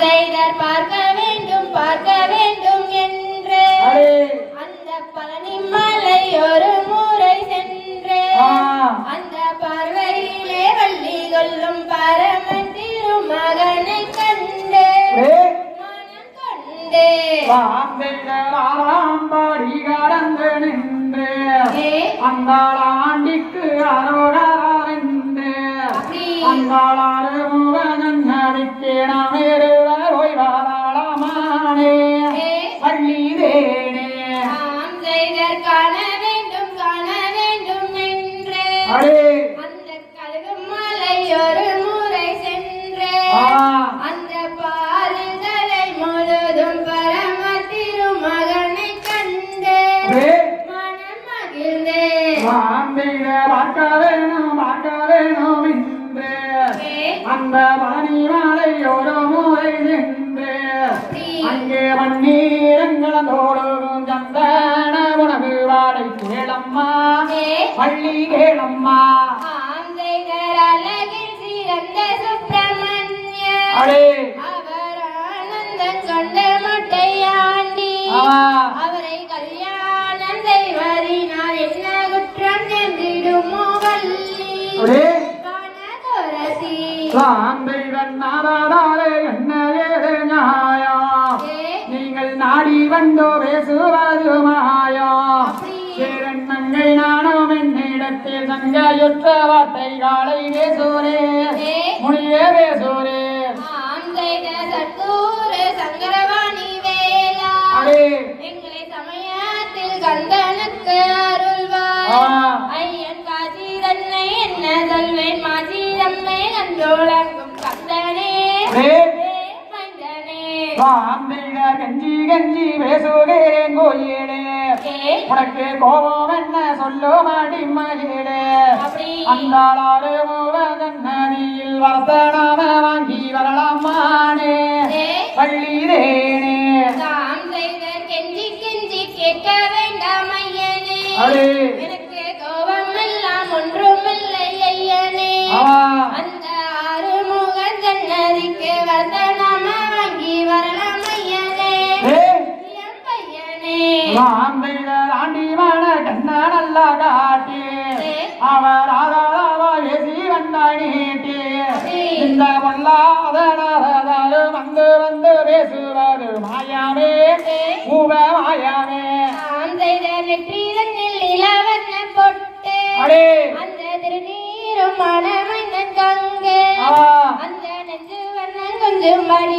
செய்தார் பார்க்க வேண்டும் என்று அந்த பழனி மலை ஒரு முறை சென்று அந்த பார்வையிலே வள்ளி கொள்ளும் பரமன் திருமகனை கண்டு மனம் கொண்டு ஆராம்பாடி கடந்து நின்று அந்த ஆண்டிக்கு அரோகரென்று அந்த முகநடிக்கு நாம் ஓய்வாராளமானே வள்ளி தேனே காண வேண்டும் என்று அந்த கழுகு மலை ஒரு முறை சென்று அந்த பாலுகளை முழுதும் பரம திருமகனை கண்டு மனம் மகிழ்ந்தே பார்க்க வேணும் என்று அந்த பழனி மலை ஒரு முறை சென்று அங்கே வண்ணீரங்களோடும் சந்தன உணவு வாடை கேளம்மா பள்ளி கேளம்மா அழகில் சிறந்த சுப்பிரமணிய அவர் ஆனந்தம் கொண்ட மொட்டையாண்டி அவரை கல்யாணம் செய்வதினால் என்ன குற்றம் சென்றிடுமோ வள்ளி கனகரசி என்ன ஏது நியாயா நீங்கள் நாடி வந்தோ பேசுவது மாயா சேரன்மங்கை நானும் என்னிடத்தில் சங்கையுற்ற வார்த்தைகளை பேசுரே முனியே பேசுரே சங்கரவாணி வேளா எங்களை சமயத்தில் கந்தனுக்கு அருள்வார் ஐயன் காசி தன்னை என்ன சொல்வேன் மாசி தம்மை கண்டோளங்கும் கந்தனே கஞ்சி பேசுகிறேன் கோயிலே உனக்கு கோபம் என்ன சொல்லோ மாடி மகிழே அந்த நதியில் வர்த்தனாம வாங்கி வரலாமானே பள்ளி தேனே கெஞ்சி கேட்க வேண்டாம் ஐயனே எனக்கு கோபம் எல்லாம் ஒன்றுமில்லை ஐயனே அந்த ஆறுமுகன் ஜன்னதிக்கு வர்த்தனாம வாங்கி வரலாம் ஐயனே பையனே ஆண்டிமான கண்ண நல்லா காட்டி அவர் ஆதாரவாசி வந்தாடி இந்த பொல்லாதாரும் வந்து பேசுவது மாயாவே பூவ மாயாவே நெற்றிதனில் இளவண்ண பொட்டு அந்த திருநீரும் மனமன்னன் கங்கு அந்த நெஞ்சு வண்ணன் கொஞ்சம் மடி